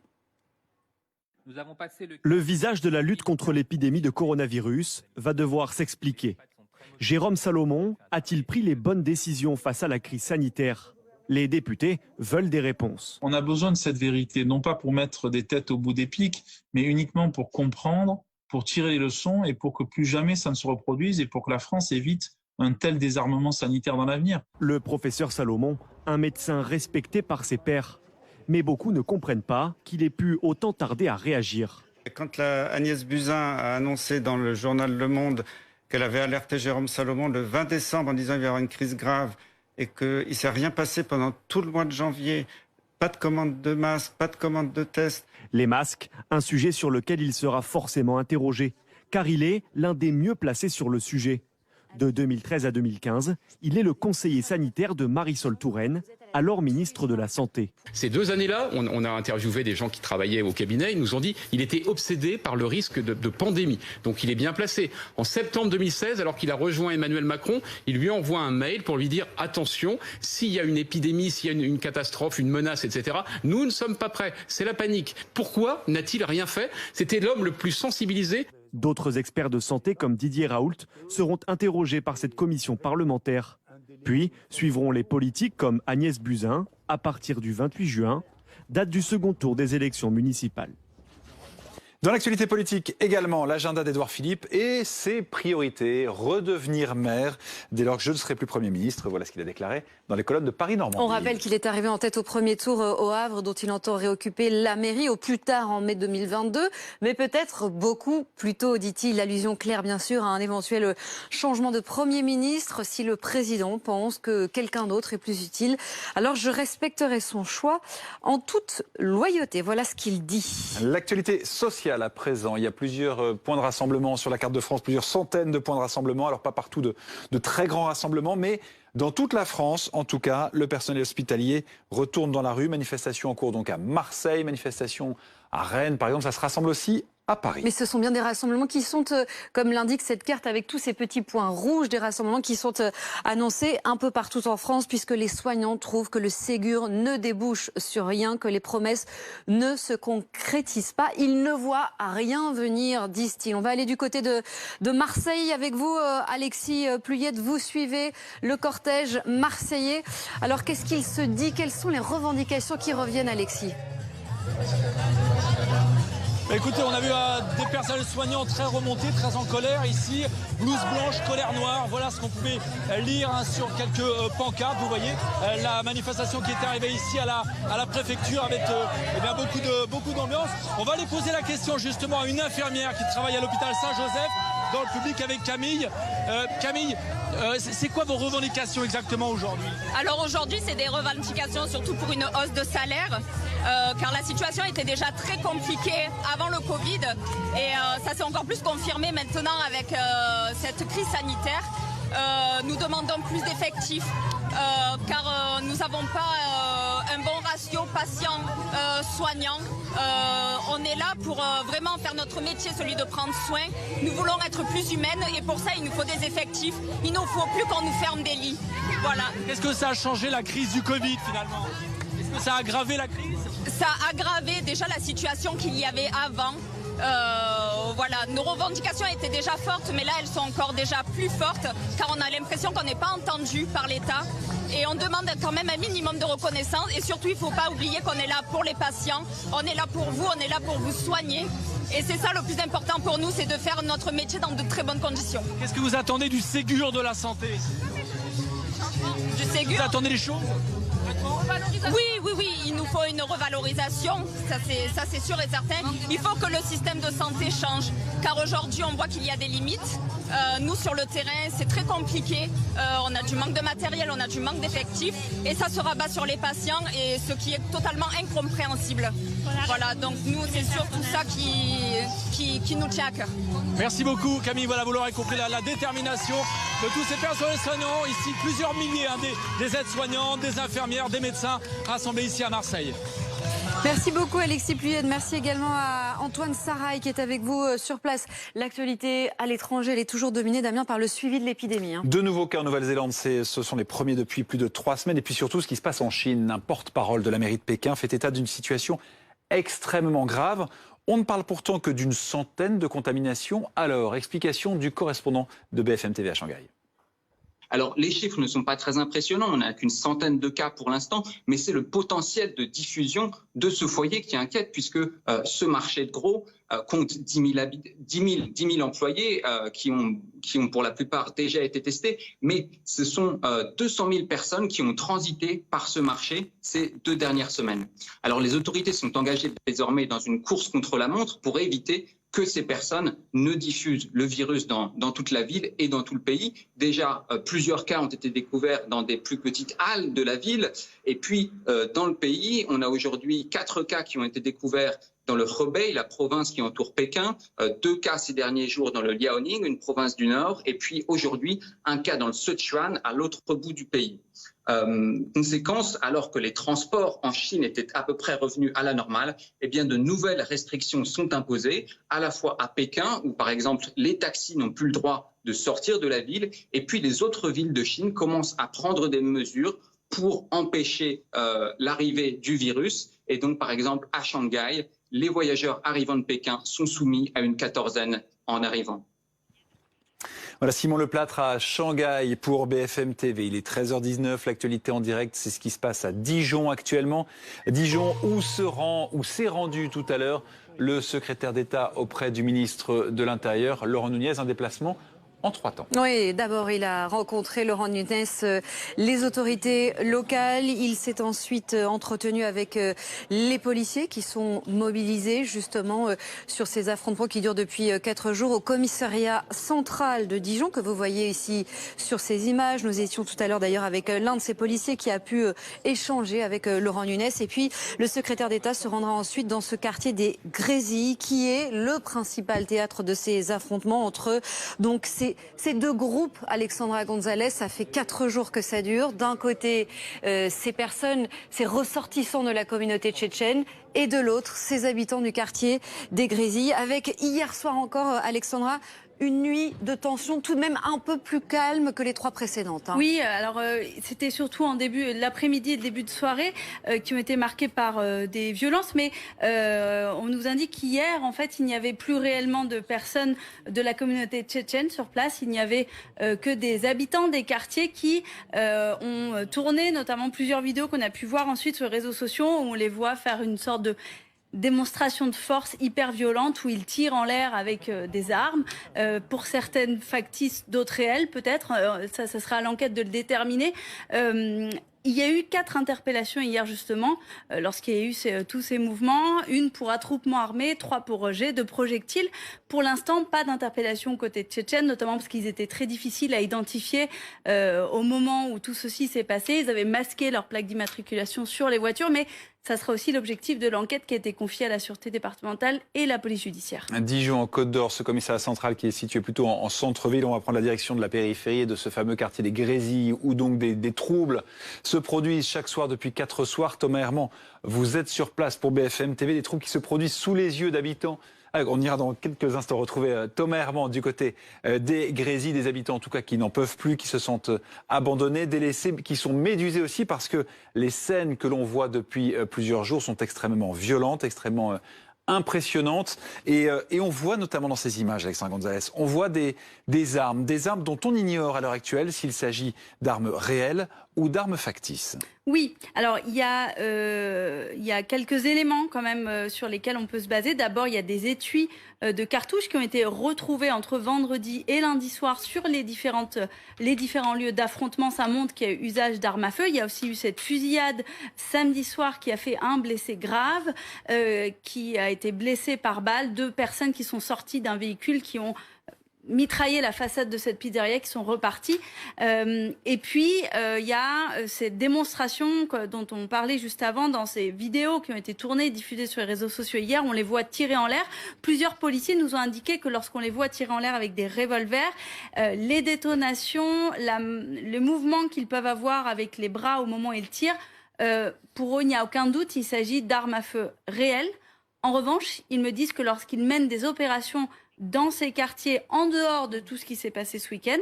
Le visage de la lutte contre l'épidémie de coronavirus va devoir s'expliquer. Jérôme Salomon a-t-il pris les bonnes décisions face à la crise sanitaire ? Les députés veulent des réponses. On a besoin de cette vérité, non pas pour mettre des têtes au bout des pics, mais uniquement pour comprendre, pour tirer les leçons et pour que plus jamais ça ne se reproduise et pour que la France évite un tel désarmement sanitaire dans l'avenir. Le professeur Salomon, un médecin respecté par ses pairs. Mais beaucoup ne comprennent pas qu'il ait pu autant tarder à réagir. quand Agnès Buzyn a annoncé dans le journal Le Monde qu'elle avait alerté Jérôme Salomon le 20 décembre en disant qu'il y aura une crise grave et qu'il ne s'est rien passé pendant tout le mois de janvier. Pas de commande de masques, pas de commande de tests. Les masques, un sujet sur lequel il sera forcément interrogé, car il est l'un des mieux placés sur le sujet. De 2013 à 2015, il est le conseiller sanitaire de Marisol Touraine, alors ministre de la Santé. Ces 2 années-là, on a interviewé des gens qui travaillaient au cabinet. Ils nous ont dit qu'il était obsédé par le risque de pandémie. Donc il est bien placé. En septembre 2016, alors qu'il a rejoint Emmanuel Macron, il lui envoie un mail pour lui dire « Attention, s'il y a une épidémie, s'il y a une catastrophe, une menace, etc., nous ne sommes pas prêts. C'est la panique. » Pourquoi n'a-t-il rien fait? C'était l'homme le plus sensibilisé. D'autres experts de santé comme Didier Raoult seront interrogés par cette commission parlementaire. Puis suivront les politiques comme Agnès Buzyn à partir du 28 juin, date du second tour des élections municipales. Dans l'actualité politique également, l'agenda d'Édouard Philippe et ses priorités, redevenir maire dès lors que je ne serai plus Premier ministre. Voilà ce qu'il a déclaré dans les colonnes de Paris-Normandie. On rappelle qu'il est arrivé en tête au premier tour au Havre, dont il entend réoccuper la mairie au plus tard en mai 2022, mais peut-être beaucoup plus tôt, dit-il. Allusion claire, bien sûr, à un éventuel changement de Premier ministre si le président pense que quelqu'un d'autre est plus utile. Alors je respecterai son choix en toute loyauté. Voilà ce qu'il dit. L'actualité sociale à présent, il y a plusieurs points de rassemblement sur la carte de France, plusieurs centaines de points de rassemblement, alors pas partout de très grands rassemblements, mais dans toute la France, en tout cas, le personnel hospitalier retourne dans la rue. Manifestation en cours donc à Marseille, manifestation à Rennes par exemple, ça se rassemble aussi à Paris. Mais ce sont bien des rassemblements qui sont, comme l'indique cette carte avec tous ces petits points rouges, des rassemblements qui sont annoncés un peu partout en France, puisque les soignants trouvent que le Ségur ne débouche sur rien, que les promesses ne se concrétisent pas. Ils ne voient rien venir, disent-ils. On va aller du côté de Marseille avec vous, Alexis Pluyette. Vous suivez le cortège marseillais. Alors qu'est-ce qu'il se dit? Quelles sont les revendications qui reviennent, Alexis? Écoutez, on a vu des personnels soignants très remontés, très en colère ici. Blouse blanche, colère noire, voilà ce qu'on pouvait lire sur quelques pancartes. Vous voyez la manifestation qui était arrivée ici à la préfecture avec eh bien, beaucoup d'ambiance. On va aller poser la question justement à une infirmière qui travaille à l'hôpital Saint-Joseph, dans le public avec Camille. Camille, c'est quoi vos revendications exactement aujourd'hui? Alors aujourd'hui, c'est des revendications surtout pour une hausse de salaire, car la situation était déjà très compliquée avant le Covid et ça s'est encore plus confirmé maintenant avec cette crise sanitaire. Nous demandons plus d'effectifs car nous n'avons pas un bon ratio patient-soignant. On est là pour vraiment faire notre métier, celui de prendre soin. Nous voulons être plus humaines et pour ça il nous faut des effectifs. Il ne nous faut plus qu'on nous ferme des lits. Voilà. Qu'est-ce que ça a changé la crise du Covid finalement? Est-ce que ça a aggravé la crise? Ça a aggravé déjà la situation qu'il y avait avant. Voilà, nos revendications étaient déjà fortes, mais là elles sont encore déjà plus fortes, car on a l'impression qu'on n'est pas entendu par l'État. Et on demande quand même un minimum de reconnaissance. Et surtout, il ne faut pas oublier qu'on est là pour les patients, on est là pour vous, on est là pour vous soigner. Et c'est ça le plus important pour nous, c'est de faire notre métier dans de très bonnes conditions. Qu'est-ce que vous attendez du Ségur de la santé? Du Ségur? Vous attendez les choses? Oui, il nous faut une revalorisation, ça c'est sûr et certain. Il faut que le système de santé change, car aujourd'hui on voit qu'il y a des limites. Nous sur le terrain c'est très compliqué, on a du manque de matériel, on a du manque d'effectifs et ça se rabat sur les patients et ce qui est totalement incompréhensible. Voilà, donc nous c'est surtout ça qui nous tient à cœur. Merci beaucoup Camille, voilà vous l'aurez compris la détermination de tous ces personnels soignants, ici plusieurs milliers, des aides-soignantes, des infirmières, des médecins rassemblés ici à Marseille. Merci beaucoup Alexis Pluyette, merci également à Antoine Sarraille qui est avec vous sur place. L'actualité à l'étranger, elle est toujours dominée, Damien, par le suivi de l'épidémie. De nouveaux cas en Nouvelle-Zélande, ce sont les premiers depuis plus de 3 semaines. Et puis surtout ce qui se passe en Chine. Un porte-parole de la mairie de Pékin fait état d'une situation extrêmement grave. On ne parle pourtant que d'une centaine de contaminations. Alors, explication du correspondant de BFM TV à Shanghai. Alors, les chiffres ne sont pas très impressionnants, on n'a qu'une centaine de cas pour l'instant, mais c'est le potentiel de diffusion de ce foyer qui inquiète, puisque ce marché de gros compte 10 000 employés qui ont pour la plupart déjà été testés, mais ce sont 200 000 personnes qui ont transité par ce marché ces 2 dernières semaines. Alors, les autorités sont engagées désormais dans une course contre la montre pour éviter que ces personnes ne diffusent le virus dans toute la ville et dans tout le pays. Déjà, plusieurs cas ont été découverts dans des plus petites halles de la ville. Et puis, dans le pays, on a aujourd'hui 4 cas qui ont été découverts dans le Hebei, la province qui entoure Pékin, 2 cas ces derniers jours dans le Liaoning, une province du Nord, et puis aujourd'hui, un cas dans le Sichuan, à l'autre bout du pays. Conséquence, alors que les transports en Chine étaient à peu près revenus à la normale, eh bien de nouvelles restrictions sont imposées, à la fois à Pékin, où par exemple les taxis n'ont plus le droit de sortir de la ville, et puis les autres villes de Chine commencent à prendre des mesures pour empêcher l'arrivée du virus. Et donc par exemple à Shanghai, les voyageurs arrivant de Pékin sont soumis à une quatorzaine en arrivant. Voilà, Simon Leplâtre à Shanghai pour BFM TV. Il est 13h19, l'actualité en direct, c'est ce qui se passe à Dijon actuellement. Dijon où s'est rendu tout à l'heure le secrétaire d'État auprès du ministre de l'Intérieur, Laurent Nunez, un déplacement en 3 temps. Oui, d'abord il a rencontré Laurent Nunez, les autorités locales. Il s'est ensuite entretenu avec les policiers qui sont mobilisés justement sur ces affrontements qui durent depuis 4 jours au commissariat central de Dijon que vous voyez ici sur ces images. Nous étions tout à l'heure d'ailleurs avec l'un de ces policiers qui a pu échanger avec Laurent Nunez. Et puis le secrétaire d'État se rendra ensuite dans ce quartier des Grésilles qui est le principal théâtre de ces affrontements entre donc ces 2 groupes, Alexandra Gonzalez, ça fait 4 jours que ça dure. D'un côté, ces personnes, ces ressortissants de la communauté tchétchène, et de l'autre, ces habitants du quartier des Grésilles. Avec hier soir encore, Alexandra, une nuit de tension tout de même un peu plus calme que les 3 précédentes. Hein. Oui, alors c'était surtout en début l'après-midi et le début de soirée qui ont été marqués par des violences, mais on nous indique qu'hier, en fait, il n'y avait plus réellement de personnes de la communauté tchétchène sur place. Il n'y avait que des habitants des quartiers qui ont tourné notamment plusieurs vidéos qu'on a pu voir ensuite sur les réseaux sociaux où on les voit faire une sorte de démonstration de force hyper violente où ils tirent en l'air avec des armes, pour certaines factices, d'autres réelles peut-être, ça sera à l'enquête de le déterminer. Il y a eu 4 interpellations hier justement, lorsqu'il y a eu tous ces mouvements, 1 pour attroupement armé, 3 pour rejet de projectiles. Pour l'instant, pas d'interpellation côté tchétchène, notamment parce qu'ils étaient très difficiles à identifier au moment où tout ceci s'est passé. Ils avaient masqué leur plaque d'immatriculation sur les voitures, mais ça sera aussi l'objectif de l'enquête qui a été confiée à la Sûreté départementale et la police judiciaire. Dijon, en Côte d'Or, ce commissariat central qui est situé plutôt en centre-ville. On va prendre la direction de la périphérie et de ce fameux quartier des Grésilles où donc des troubles se produisent chaque soir depuis 4 soirs. Thomas Herman, vous êtes sur place pour BFM TV, des troubles qui se produisent sous les yeux d'habitants. Alors, on ira dans quelques instants retrouver Thomas Herman du côté des Grésilles, des habitants en tout cas qui n'en peuvent plus, qui se sentent abandonnés, délaissés, qui sont médusés aussi parce que les scènes que l'on voit depuis plusieurs jours sont extrêmement violentes, extrêmement impressionnantes. Et on voit notamment dans ces images, Alexandra Gonzalez, on voit des armes dont on ignore à l'heure actuelle s'il s'agit d'armes réelles ou d'armes factices. Oui, alors il y a quelques éléments quand même sur lesquels on peut se baser. D'abord, il y a des étuis de cartouches qui ont été retrouvés entre vendredi et lundi soir sur les différents lieux d'affrontement. Ça montre qu'il y a eu usage d'armes à feu. Il y a aussi eu cette fusillade samedi soir qui a fait un blessé grave, qui a été blessé par balle. 2 personnes qui sont sorties d'un véhicule qui ont mitrailler la façade de cette pizzeria qui sont repartis. Et puis, il y a cette démonstration dont on parlait juste avant dans ces vidéos qui ont été tournées et diffusées sur les réseaux sociaux hier. On les voit tirer en l'air. Plusieurs policiers nous ont indiqué que lorsqu'on les voit tirer en l'air avec des revolvers, les détonations, le mouvement qu'ils peuvent avoir avec les bras au moment où ils tirent, pour eux, il n'y a aucun doute, il s'agit d'armes à feu réelles. En revanche, ils me disent que lorsqu'ils mènent des opérations dans ces quartiers, en dehors de tout ce qui s'est passé ce week-end,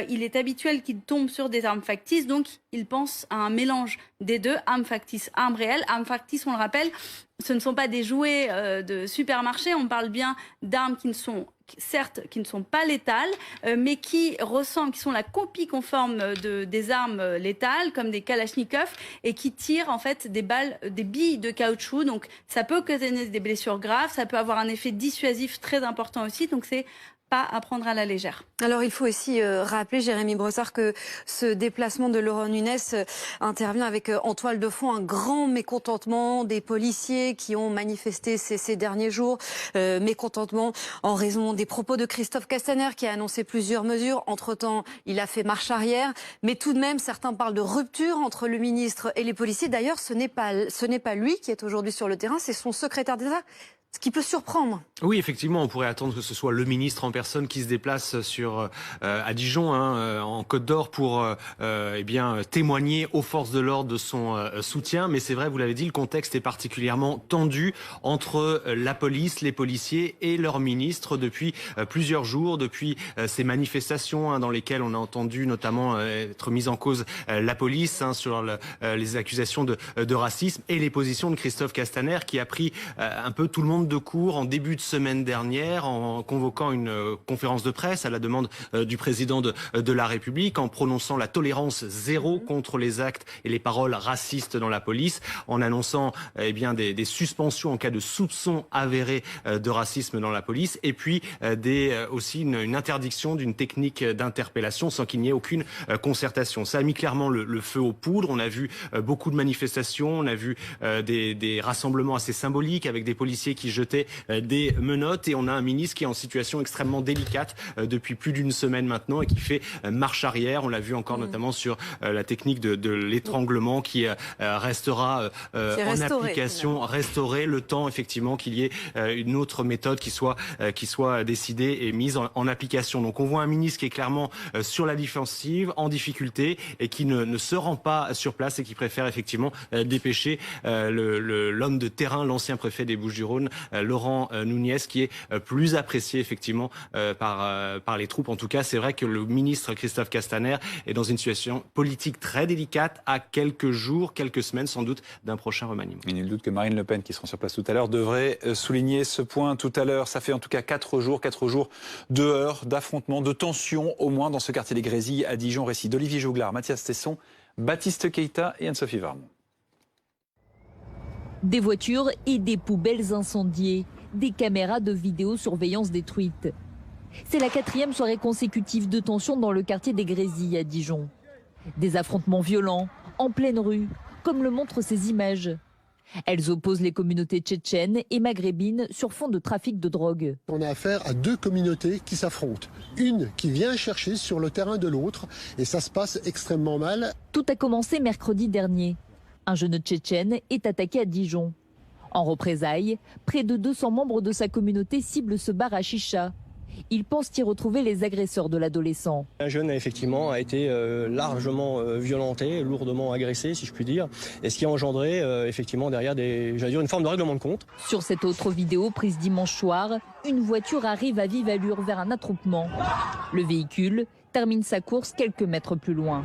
il est habituel qu'ils tombent sur des armes factices, donc ils pensent à un mélange des 2, armes factices, armes réelles. Armes factices, on le rappelle, ce ne sont pas des jouets de supermarché, on parle bien d'armes qui ne sont pas létales, mais qui ressemblent, qui sont la copie conforme des armes létales, comme des kalachnikovs, et qui tirent en fait des billes de caoutchouc. Donc ça peut occasionner des blessures graves, ça peut avoir un effet dissuasif très important aussi. Donc c'est pas à prendre à la légère. Alors il faut aussi rappeler, Jérémy Brossard, que ce déplacement de Laurent Nunez intervient avec en toile de fond un grand mécontentement des policiers qui ont manifesté ces derniers jours. Mécontentement en raison des propos de Christophe Castaner qui a annoncé plusieurs mesures. Entre-temps, il a fait marche arrière. Mais tout de même, certains parlent de rupture entre le ministre et les policiers. D'ailleurs, ce n'est pas lui qui est aujourd'hui sur le terrain, c'est son secrétaire d'État. Ce qui peut surprendre. Oui, effectivement, on pourrait attendre que ce soit le ministre en personne qui se déplace à Dijon, en Côte d'Or, pour témoigner aux forces de l'ordre de son soutien. Mais c'est vrai, vous l'avez dit, le contexte est particulièrement tendu entre la police, les policiers et leur ministre depuis plusieurs jours, depuis ces manifestations dans lesquelles on a entendu notamment être mise en cause la police sur les accusations de racisme et les positions de Christophe Castaner qui a pris un peu tout le monde de court en début de semaine dernière en convoquant une conférence de presse à la demande du président de la République, en prononçant la tolérance zéro contre les actes et les paroles racistes dans la police, en annonçant des suspensions en cas de soupçon avéré de racisme dans la police, et puis aussi une interdiction d'une technique d'interpellation sans qu'il n'y ait aucune concertation. Ça a mis clairement le feu aux poudres. On a vu beaucoup de manifestations, on a vu des rassemblements assez symboliques avec des policiers qui jetaient des menottes, et on a un ministre qui est en situation extrêmement délicate depuis plus d'une semaine maintenant et qui fait marche arrière. On l'a vu encore notamment sur la technique de l'étranglement qui restera en application, restaurée le temps effectivement qu'il y ait une autre méthode qui soit décidée et mise en application. Donc on voit un ministre qui est clairement sur la défensive, en difficulté, et qui ne se rend pas sur place et qui préfère effectivement dépêcher l'homme de terrain, l'ancien préfet des Bouches-du-Rhône, Laurent Nunez, qui est plus apprécié effectivement par les troupes. En tout cas, c'est vrai que le ministre Christophe Castaner est dans une situation politique très délicate à quelques jours, quelques semaines sans doute d'un prochain remaniement. Il n'y a nul doute que Marine Le Pen, qui sera sur place tout à l'heure, devrait souligner ce point tout à l'heure. Ça fait en tout cas 4 jours de heurts, d'affrontements, de tensions, au moins dans ce quartier des Grésilles à Dijon. Récit d'Olivier Jouglard, Mathias Tesson, Baptiste Keita et Anne-Sophie Varmont. Des voitures et des poubelles incendiées, des caméras de vidéosurveillance détruites. C'est la 4e soirée consécutive de tension dans le quartier des Grésilles à Dijon. Des affrontements violents, en pleine rue, comme le montrent ces images. Elles opposent les communautés tchétchènes et maghrébines sur fond de trafic de drogue. On a affaire à 2 communautés qui s'affrontent. Une qui vient chercher sur le terrain de l'autre, et ça se passe extrêmement mal. Tout a commencé mercredi dernier. Un jeune tchétchène est attaqué à Dijon. En représailles, près de 200 membres de sa communauté ciblent ce bar à chicha. Ils pensent y retrouver les agresseurs de l'adolescent. Un jeune, effectivement, a été largement violenté, lourdement agressé, si je puis dire, et ce qui a engendré, effectivement, derrière une forme de règlement de compte. Sur cette autre vidéo prise dimanche soir, une voiture arrive à vive allure vers un attroupement. Le véhicule termine sa course quelques mètres plus loin.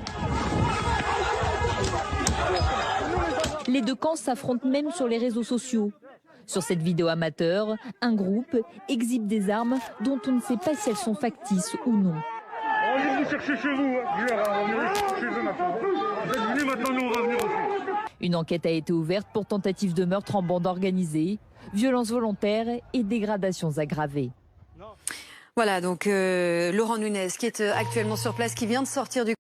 Les deux camps s'affrontent même sur les réseaux sociaux. Sur cette vidéo amateur, un groupe exhibe des armes dont on ne sait pas si elles sont factices ou non. On va vous chercher chez vous, Vous êtes venus, maintenant nous on va venir aussi. Une enquête a été ouverte pour tentative de meurtre en bande organisée, violences volontaires et dégradations aggravées. Voilà, donc Laurent Nunez qui est actuellement sur place, qui vient de sortir du